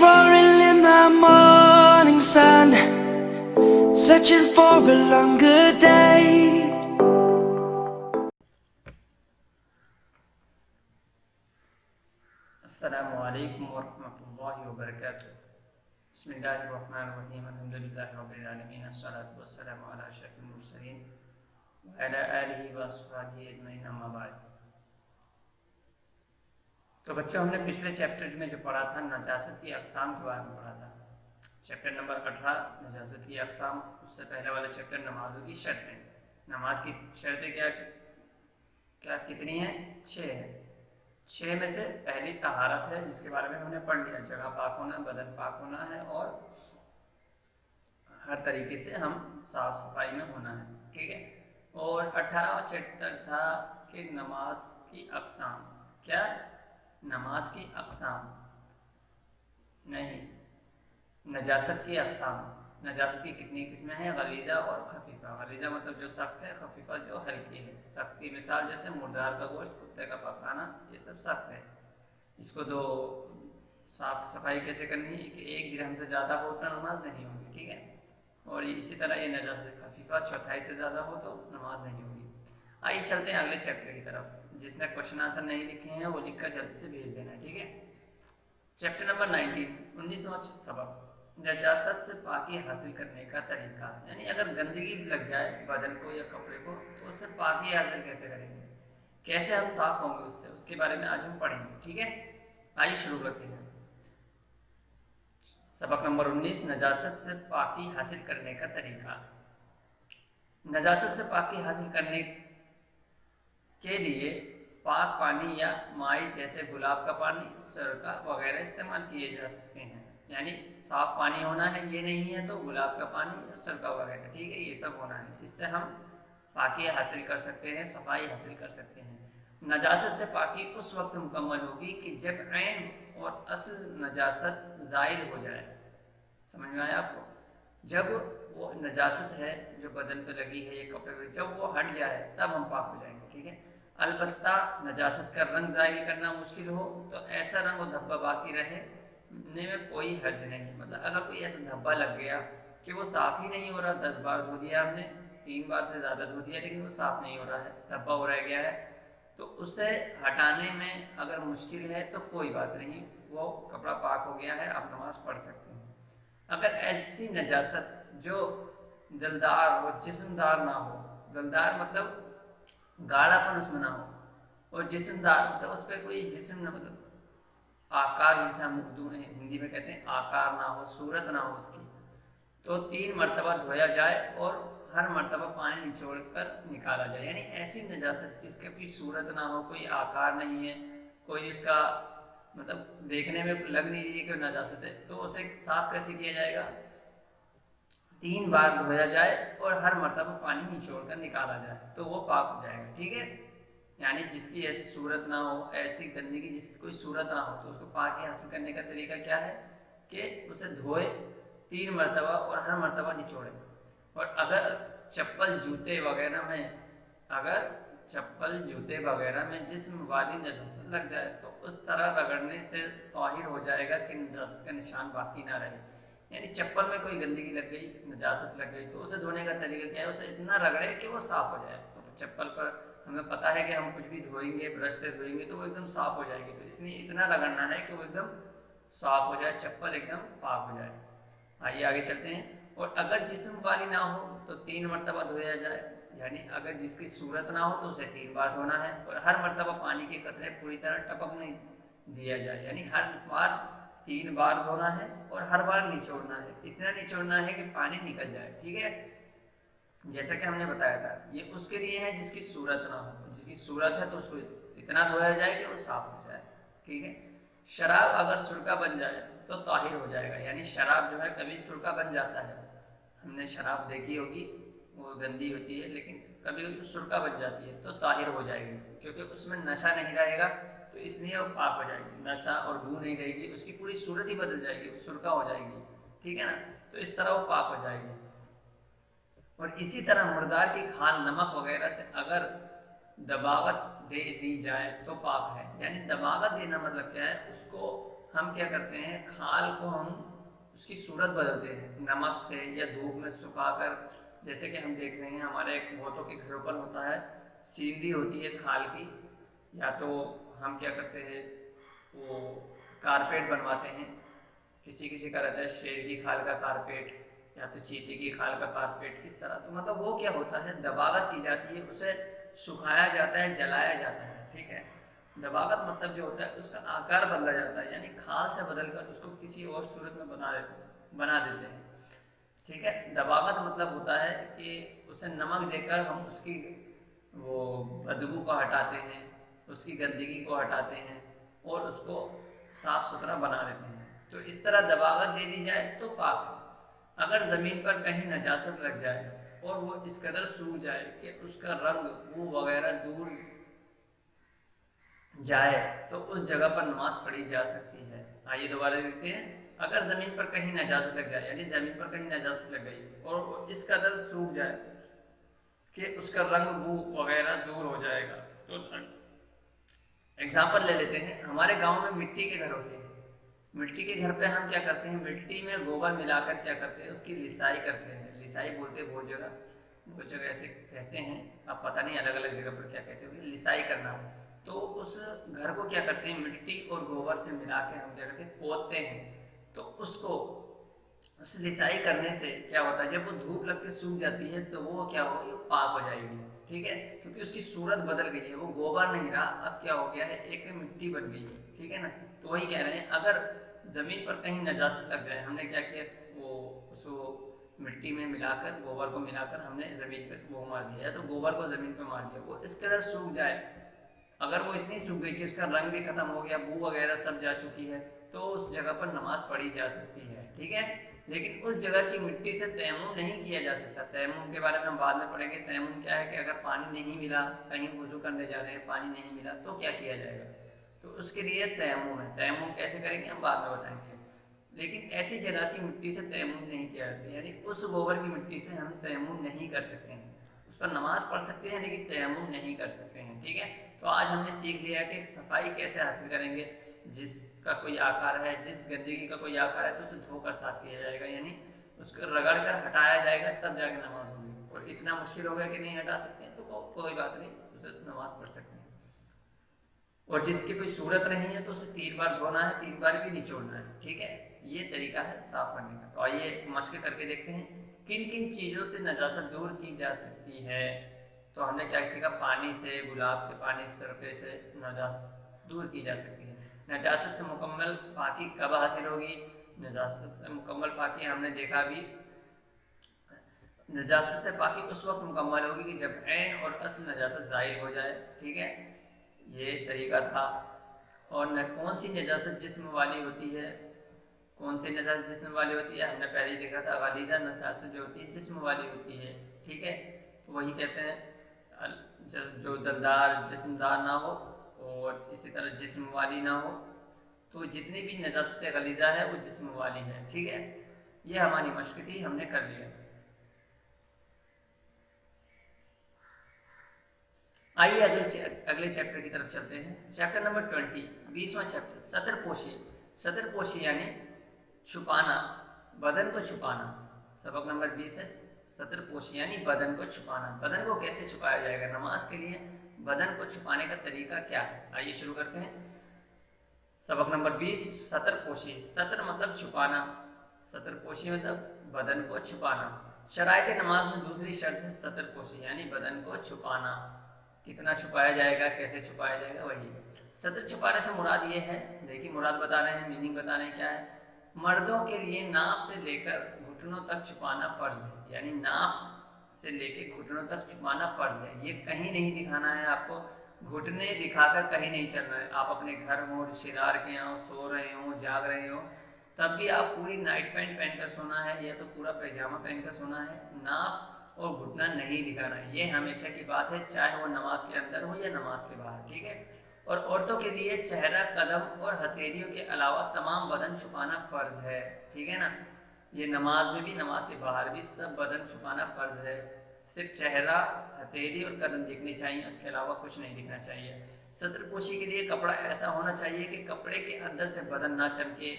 roaring in the morning sun, searching for a longer day. السلام علیکم ورحمۃ اللہ وبرکاتہ. بسم اللہ الرحمن الرحیم. الحمد للہ رب العالمین، الصلاۃ والسلام علی اشرف المرسلین وعلی آلہ واصحابہ اجمعین، اما بعد. تو بچوں، ہم نے پچھلے چیپٹر میں جو پڑھا تھا نجاست کی اقسام کے بارے میں پڑھا تھا. چیپٹر نمبر 18 نجاست کی اقسام. اس سے پہلے والا چیپٹر نمازوں کی شرطیں. نماز کی شرطیں کیا کتنی ہیں؟ 6 ہیں. 6 میں سے پہلی طہارت ہے، جس کے بارے میں ہم نے پڑھ لیا. جگہ پاک ہونا، بدن پاک ہونا ہے، اور ہر طریقے سے ہم صاف صفائی میں ہونا ہے. ٹھیک ہے. اور 18واں چیپٹر تھا کہ نماز کی اقسام. کیا؟ نماز کی اقسام نہیں، نجاست کی اقسام. نجاست کی کتنی قسمیں ہیں؟ غلیظہ اور خفیفہ. غلیظہ مطلب جو سخت ہے، خفیفہ جو ہلکی ہے. سخت کی مثال جیسے مردار کا گوشت، کتے کا پکانا، یہ سب سخت ہے. اس کو تو صاف صفائی کیسے کرنی ہے کہ 1 درہم سے زیادہ ہو تو نماز نہیں ہوگی. ٹھیک ہے. اور اسی طرح یہ نجاست خفیفہ 1/4 سے زیادہ ہو تو نماز نہیں ہوگی. آئیے چلتے ہیں اگلے چیپٹر کی طرف. جس نے کوشچن آنسر نہیں لکھے ہیں وہ لکھ کر جلدی سے بھیج دینا. ٹھیک ہے. چیپٹر نمبر 19 سبق. نجاست سے پاکی حاصل کرنے کا طریقہ. یعنی اگر گندگی لگ جائے بدن کو یا کپڑے کو تو اس سے پاکی حاصل کیسے کریں گے، کیسے ہم صاف ہوں گے اس کے بارے میں آج ہم پڑھیں گے. ٹھیک ہے. آئیے شروع کرتے ہیں. سبق نمبر 19 نجاست سے پاکی حاصل کرنے کا طریقہ. نجاست سے پاکی حاصل کرنے کے لیے پاک پانی یا مائی جیسے گلاب کا پانی، سرکہ وغیرہ استعمال کیے جا سکتے ہیں. یعنی صاف پانی ہونا ہے، یہ نہیں ہے تو گلاب کا پانی یا سرکہ وغیرہ. ٹھیک ہے. یہ سب ہونا ہے. اس سے ہم پاکی حاصل کر سکتے ہیں، صفائی حاصل کر سکتے ہیں. نجاست سے پاکی اس وقت مکمل ہوگی کہ جب عین اور اصل نجاست زائل ہو جائے. سمجھ میں آیا آپ کو؟ جب وہ نجاست ہے جو بدن پہ لگی ہے یا کپڑے پہ، جب وہ ہٹ جائے تب ہم پاک ہو جائیں گے. ٹھیک ہے. البتہ نجاست کا رنگ ظاہر کرنا مشکل ہو تو ایسا رنگ و دھبا باقی رہنے میں کوئی حرج نہیں. مطلب اگر کوئی ایسا دھبا لگ گیا کہ وہ صاف ہی نہیں ہو رہا، 10 بار دھو دیا ہم نے، 3 بار سے زیادہ دھو دیا لیکن وہ صاف نہیں ہو رہا ہے، دھبا ہو رہ گیا ہے، تو اسے ہٹانے میں اگر مشکل ہے تو کوئی بات نہیں، وہ کپڑا پاک ہو گیا ہے، آپ نماز پڑھ سکتے ہیں. اگر ایسی نجاست جو دلدار و جسمدار نہ ہو، دلدار مطلب گاڑھا پن اس میں نہ ہو، اور جسمدار مطلب اس پہ کوئی جسم نہ، مطلب آکار جسے ہم اردو میں ہندی میں کہتے ہیں آکار نہ ہو، صورت نہ ہو اس کی، تو 3 مرتبہ دھویا جائے اور ہر مرتبہ پانی نچوڑ کر نکالا جائے. یعنی ایسی نجاست جس کے کوئی صورت نہ ہو، کوئی آکار نہیں ہے، کوئی اس کا مطلب دیکھنے میں لگ نہیں رہی ہے کہ نجاست ہے، تو اسے صاف کیسے کیا جائے گا؟ 3 بار دھویا جائے اور ہر مرتبہ پانی نچوڑ کر نکالا جائے تو وہ پاک ہو جائے گا. ٹھیک ہے. یعنی جس کی ایسی صورت نہ ہو، ایسی گندگی جس کی کوئی صورت نہ ہو، تو اس کو پاکی حاصل کرنے کا طریقہ کیا ہے کہ اسے دھوئے 3 مرتبہ اور ہر مرتبہ نچوڑے. اور اگر چپل جوتے وغیرہ میں جسم والی نجاست لگ جائے تو اس طرح رگڑنے سے طاہر ہو جائے گا کہ نجاست کا نشان باقی نہ رہے. یعنی چپل میں کوئی گندگی لگ گئی، نجاست لگ گئی، تو اسے دھونے کا طریقہ کیا ہے؟ اسے اتنا رگڑے کہ وہ صاف ہو جائے. تو چپل پر ہمیں پتہ ہے کہ ہم کچھ بھی دھوئیں گے، برش سے دھوئیں گے تو وہ ایک دم صاف ہو جائے گی، تو اس لیے اتنا رگڑنا ہے کہ وہ ایک دم صاف ہو جائے، چپل ایک دم پاک ہو جائے. آئیے آگے چلتے ہیں. اور اگر جسم والی نہ ہو تو 3 مرتبہ دھویا جائے. یعنی اگر جس کی صورت نہ ہو تو اسے 3 بار دھونا ہے اور ہر مرتبہ پانی کے قطرے پوری طرح ٹپک نہیں دیا جائے. یعنی ہر بار 3 بار دھونا ہے اور ہر بار نچوڑنا ہے، اتنا نچوڑنا ہے کہ پانی نکل جائے. ٹھیک ہے. جیسا کہ ہم نے بتایا تھا یہ اس کے لیے ہے جس کی صورت نہ ہو. جس کی صورت ہے تو اس کو اتنا دھویا جائے کہ وہ صاف ہو جائے. ٹھیک ہے. شراب اگر سرکہ بن جائے تو طاہر ہو جائے گا. یعنی شراب جو ہے کبھی سرکہ بن جاتا ہے، ہم نے شراب دیکھی ہوگی، وہ گندی ہوتی ہے لیکن کبھی کبھی سرکہ بن جاتی ہے تو طاہر ہو جائے گی، کیونکہ اس میں نشہ نہیں رہے گا تو اس لیے وہ پاک ہو جائے گی. نشہ اور بو نہیں رہے گی، اس کی پوری صورت ہی بدل جائے گی، سرکہ ہو جائے گی. ٹھیک ہے نا. تو اس طرح وہ پاک ہو جائے گی. اور اسی طرح مردار کی کھال، نمک وغیرہ سے اگر دباغت دے دی جائے تو پاک ہے. یعنی دباغت دینا مطلب کیا ہے؟ اس کو ہم کیا کرتے ہیں، کھال کو ہم اس کی صورت بدلتے ہیں نمک سے یا دھوپ میں سکھا کر. جیسے کہ ہم دیکھ رہے ہیں ہمارے بہتوں کے گھروں پر ہوتا ہے، سینری ہوتی ہے کھال کی، یا تو ہم کیا کرتے ہیں وہ کارپیٹ بنواتے ہیں. کسی کسی کا رہتا ہے شیر کی کھال کا کارپیٹ یا تو چیتے کی کھال کا کارپیٹ. اس طرح تو مطلب وہ کیا ہوتا ہے، دباغت کی جاتی ہے، اسے سکھایا جاتا ہے، جلایا جاتا ہے. ٹھیک ہے، دباغت مطلب جو ہوتا ہے اس کا آکار بدلا جاتا ہے، یعنی کھال سے بدل کر اس کو کسی اور صورت میں بنا دیتے ہیں. ٹھیک ہے، دباغت مطلب ہوتا ہے کہ اسے نمک دے کر ہم اس کی وہ بدبو کو ہٹاتے ہیں، اس کی گندگی کو ہٹاتے ہیں اور اس کو صاف ستھرا بنا دیتے ہیں. تو اس طرح دباغت دے دی جائے تو پاک ہے. اگر زمین پر کہیں نجاست لگ جائے اور وہ اس قدر سوکھ جائے کہ اس کا رنگ بو وغیرہ دور جائے تو اس جگہ پر نماز پڑھی جا سکتی ہے. آئیے دوبارہ دیکھتے ہیں. اگر زمین پر کہیں نجاست لگ جائے، یعنی زمین پر کہیں نجاست لگ گئی اور وہ اس قدر سوکھ جائے کہ اس کا رنگ بو وغیرہ دور ہو جائے گا. تو اگزامپل لے لیتے ہیں. ہمارے گاؤں میں مٹی کے گھر ہوتے ہیں. مٹی کے گھر پہ ہم کیا کرتے ہیں، مٹی میں گوبر ملا کر کیا کرتے ہیں، اس کی لسائی کرتے ہیں. لسائی بولتے ہیں بہت جگہ ایسے کہتے ہیں، اب پتہ نہیں الگ الگ جگہ پر کیا کہتے ہیں، لسائی کرنا. تو اس گھر کو کیا کرتے ہیں، مٹی اور گوبر سے ملا کے ہم کیا کرتے ہیں، پوتتے ہیں. تو اس لسائی کرنے سے کیا ہوتا ہے، جب وہ دھوپ لگ کے سوکھ جاتی ہے تو وہ کیا ہوگی، وہ پاک ہو جائے گی. ٹھیک ہے، کیونکہ اس کی صورت بدل گئی ہے، وہ گوبر نہیں رہا، اب کیا ہو گیا ہے، ایک مٹی بن گئی ہے. ٹھیک ہے نا. تو وہی کہہ رہے ہیں اگر زمین پر کہیں نجاست لگ جائے، ہم نے کیا کیا، وہ اس کو مٹی میں ملا کر، گوبر کو ملا کر ہم نے زمین پہ وہ مار دیا، تو گوبر کو زمین پہ مار دیا، وہ اس قدر سوکھ جائے، اگر وہ اتنی سوکھ گئی کہ اس کا رنگ بھی ختم ہو گیا، بو وغیرہ سب جا چکی ہے، تو اس جگہ پر نماز پڑھی جا سکتی ہے. ٹھیک ہے، لیکن اس جگہ کی مٹی سے تیمم نہیں کیا جا سکتا. تیمم کے بارے میں ہم بعد میں پڑھیں گے. تیمم کیا ہے کہ اگر پانی نہیں ملا، کہیں وضو کرنے جا رہے ہیں پانی نہیں ملا تو کیا کیا جائے گا، تو اس کے لیے تیمم ہے. تیمم کیسے کریں گے ہم بعد میں بتائیں گے. لیکن ایسی جگہ کی مٹی سے تیمم نہیں کیا جاتا، یعنی اس گوبر کی مٹی سے ہم تیمم نہیں کر سکتے ہیں. اس پر نماز پڑھ سکتے ہیں لیکن تیمم نہیں کر سکتے ہیں. ٹھیک ہے، تو آج ہم نے سیکھ لیا کہ صفائی کیسے حاصل کریں گے. جس کا کوئی آکار ہے، جس گندگی کا کوئی آکار ہے تو اسے دھو کر صاف کیا جائے گا، یعنی اس کو رگڑ کر ہٹایا جائے گا، تب جا کے نماز ہوگی. اور اتنا مشکل ہوگا کہ نہیں ہٹا سکتے ہیں تو کوئی بات نہیں، اسے نماز پڑھ سکتے ہیں. اور جس کی کوئی صورت نہیں ہے تو اسے 3 بار دھونا ہے، 3 بار بھی نچوڑنا ہے. ٹھیک ہے، یہ طریقہ ہے صاف کرنے کا. تو آئیے مشق کر کے دیکھتے ہیں کن کن چیزوں سے نجاست دور کی جا سکتی ہے. تو ہم نے کیا سیکھا، پانی سے، گلاب کے پانی، سرکے سے نجاست دور کی جا سکتی ہے. نجاست سے مکمل پاکی کب حاصل ہوگی. نجاست سے مکمل پاکی ہم نے دیکھا بھی، نجاست سے پاکی اس وقت مکمل ہوگی کہ جب عین اور اصل نجاست ظاہر ہو جائے. ٹھیک ہے، یہ طریقہ تھا. اور کون سی نجاست جسم والی ہوتی ہے، کون سی نجاست جسم والی ہوتی ہے، ہم نے پہلے ہی دیکھا تھا، غلیظہ نجاست جو ہوتی ہے جسم والی ہوتی ہے. ٹھیک ہے، تو وہی کہتے ہیں جو دلدار جسمدار نہ ہو اور اسی طرح جسم والی نہ ہو. تو جتنی بھی نجاست غلیظہ ہے وہ جسم والی ہے. ٹھیک ہے، یہ ہماری مشق تھی، ہم نے کر لیا. آئیے اگلے چیپٹر کی طرف چلتے ہیں. چیپٹر نمبر 20، 20واں چیپٹر، سطر پوشی. سطر پوشی یعنی چھپانا، بدن کو چھپانا. سبق نمبر 20 ہے سطر پوشی یعنی بدن کو چھپانا. بدن کو کیسے چھپایا جائے گا، نماز کے لیے بدن کو چھپانے کا طریقہ کیا ہے. آئیے شروع کرتے ہیں. سبق نمبر 20، سطر پوشی. سطر مطلب چھپانا، سطر پوشی مطلب بدن کو چھپانا. شرائط نماز میں دوسری شرط ہے سطر پوشی یعنی بدن کو چھپانا. کتنا چھپایا جائے گا، کیسے چھپایا جائے گا، وہی. سطر چھپانے سے مراد یہ ہے، دیکھیے مراد بتا رہے ہیں، میننگ بتا رہے ہیں کیا ہے. مردوں کے لیے ناف سے لے کر گھٹنوں تک چھپانا فرض ہے، یعنی ناف سے لے کے گھٹنوں تک چھپانا فرض ہے. یہ کہیں نہیں دکھانا ہے آپ کو، گھٹنے دکھا کر کہیں نہیں چلنا ہے. آپ اپنے گھر ہوں، رشتے دار کے یہاں سو رہے ہوں، جاگ رہے ہوں، تب بھی آپ پوری نائٹ پینٹ پہن کر سونا ہے یا تو پورا پیجامہ پہن کر سونا ہے. ناف اور گھٹنا نہیں دکھانا ہے. یہ ہمیشہ کی بات ہے، چاہے وہ نماز کے اندر ہو یا نماز کے باہر. ٹھیک ہے، اور عورتوں کے لیے چہرہ، قدم اور ہتھیلیوں کے علاوہ تمام بدن چھپانا فرض ہے. ٹھیک ہے نا، یہ نماز میں بھی، نماز کے باہر بھی سب بدن چھپانا فرض ہے. صرف چہرہ، ہتھیلی اور قدم دکھنے چاہیے، اس کے علاوہ کچھ نہیں دکھنا چاہیے۔ سطر پوشی کے لیے کپڑا ایسا ہونا چاہیے کہ کپڑے کے اندر سے بدن نہ چمکے،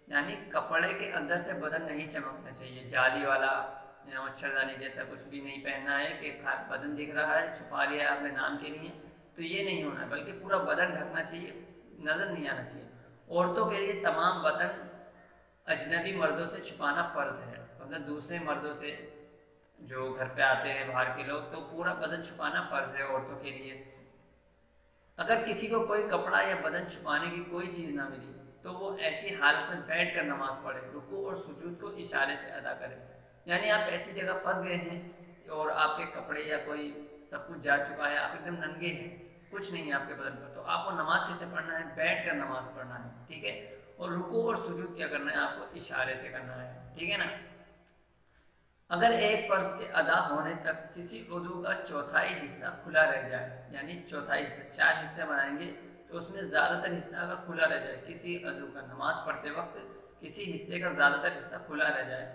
یعنی کپڑے کے اندر سے بدن نہیں چمکنا چاہیے، جالی والا یا مچھردانی جیسا کچھ بھی نہیں پہننا ہے کہ بدن دکھ رہا ہے چھپا لیا ہے آپ نے نام کے لیے، تو یہ نہیں ہونا ہے، بلکہ پورا بدن ڈھکنا چاہیے، نظر نہیں آنا چاہیے۔ عورتوں کے لیے تمام بدن اجنبی مردوں سے چھپانا فرض ہے، مطلب دوسرے مردوں سے جو گھر پہ آتے ہیں باہر کے لوگ، تو پورا بدن چھپانا فرض ہے عورتوں کے لیے۔ اگر کسی کو کوئی کپڑا یا بدن چھپانے کی کوئی چیز نہ ملی تو وہ ایسی حالت میں بیٹھ کر نماز پڑھے، رکوع اور سجود کو اشارے سے ادا کرے، یعنی آپ ایسی جگہ پھنس گئے ہیں اور آپ کے کپڑے یا کوئی سب کچھ جا چکا ہے، آپ ایک دم ننگے ہیں، کچھ نہیں ہے آپ کے بدن پر، تو آپ کو نماز کیسے پڑھنا ہے؟ بیٹھ کر نماز پڑھنا ہے، ٹھیک ہے؟ اور رکوع اور سجود کیا کرنا ہے؟ آپ کو اشارے سے کرنا ہے، ٹھیک ہے نا؟ اگر ایک فرض کے ادا ہونے تک کسی عضو کا چوتھائی حصہ کھلا رہ جائے، یعنی چوتھائی حصہ، 4 حصے بنائیں گے تو اس میں زیادہ تر حصہ اگر کھلا رہ جائے، کسی عضو کا نماز پڑھتے وقت کسی حصے کا زیادہ تر حصہ کھلا رہ جائے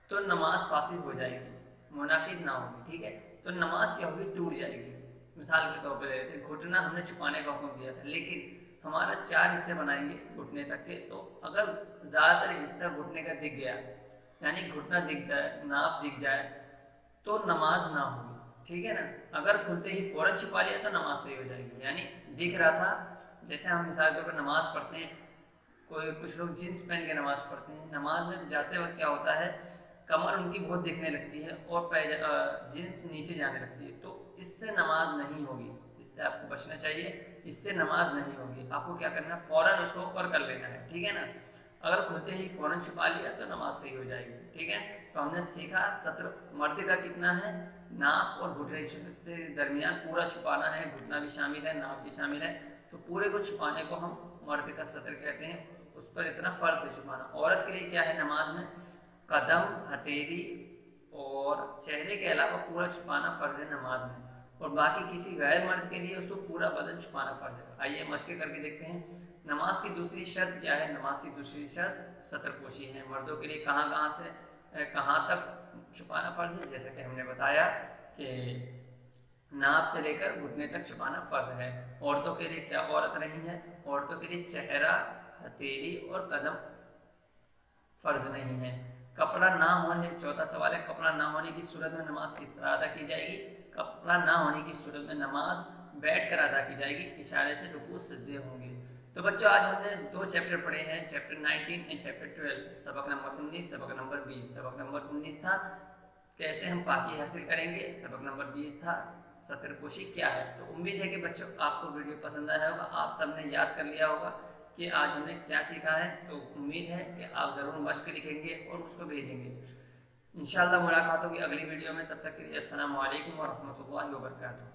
تو نماز فاسد ہو جائے گی، منعقد نہ ہوگی، ٹھیک ہے؟ تو نماز کیا ہوگی؟ ٹوٹ جائے گی۔ مثال کے طور پہ لیتے ہیں، گھٹنا ہم نے چھپانے کا حکم دیا تھا، لیکن ہمارا 4 حصے بنائیں گے گھٹنے تک کے، تو اگر زیادہ تر حصہ گھٹنے کا دکھ گیا، یعنی گھٹنا دکھ جائے، ناف دکھ جائے تو نماز نہ ہوگی، ٹھیک ہے نا؟ اگر کھلتے ہی فوراً چھپا لیا تو نماز صحیح ہو جائے گی، یعنی دکھ رہا تھا، جیسے ہم مثال کے اوپر نماز پڑھتے ہیں، کچھ لوگ جینس پہن کے نماز پڑھتے ہیں، نماز میں جاتے وقت کیا ہوتا ہے، کمر ان کی بہت دکھنے لگتی ہے اور جینس نیچے جانے لگتی ہے، تو اس سے نماز نہیں ہوگی، اس سے آپ کو بچنا چاہیے، اس سے نماز نہیں ہوگی۔ آپ کو کیا کرنا ہے؟ فوراً اس کو اوپر کر لینا ہے، ٹھیک ہے نا؟ اگر کھلتے ہی فوراً چھپا لیا تو نماز صحیح ہو جائے گی، ٹھیک ہے؟ تو ہم نے سیکھا سطر مرد کا کتنا ہے، ناف اور گھٹنے سے درمیان پورا چھپانا ہے، گھٹنا بھی شامل ہے، ناف بھی شامل ہے، تو پورے کو چھپانے کو ہم مرد کا سطر کہتے ہیں، اس پر اتنا فرض ہے چھپانا۔ عورت کے لیے کیا ہے نماز میں؟ قدم، ہتھیلی اور چہرے کے علاوہ پورا چھپانا فرض ہے نماز میں، اور باقی کسی غیر مرد کے لیے اس کو پورا بدن چھپانا فرض ہے۔ آئیے مشق کر کے دیکھتے ہیں، نماز کی دوسری شرط کیا ہے؟ نماز کی دوسری شرط سطر پوشی ہے۔ مردوں کے لیے کہاں تک چھپانا فرض ہے؟ جیسا کہ ہم نے بتایا کہ ناف سے لے کر گھٹنے تک چھپانا فرض ہے۔ عورتوں کے لیے کیا عورت نہیں ہے؟ عورتوں کے لیے چہرہ، ہتھیلی اور قدم فرض نہیں ہے۔ کپڑا نہ ہونے، چوتھا سوال ہے، کپڑا نہ ہونے کی صورت میں نماز کس طرح ادا کی جائے گی؟ کپڑا نہ ہونے کی صورت میں نماز بیٹھ کر ادا کی جائے گی، اشارے سے رکوع سجدے ہوں گے۔ تو بچوں آج ہم نے 2 چیپٹر پڑھے ہیں، چیپٹر 19 اور چیپٹر 12، سبق نمبر 19، سبق نمبر 20۔ سبق نمبر 19 تھا کیسے ہم پاکی حاصل کریں گے، سبق نمبر 20 تھا سطر پوشی کیا ہے۔ تو امید ہے کہ بچوں آپ کو ویڈیو پسند آیا ہوگا، آپ سب نے یاد کر لیا ہوگا کہ آج ہم نے کیا سیکھا ہے، تو امید ہے کہ آپ ضرور مشق لکھیں گے اور مجھ کو بھیجیں گے۔ انشاءاللہ ملاقات ہوگی اگلی ویڈیو میں، تب تک کے لیے السلام علیکم ورحمۃ اللہ وبرکاتہ۔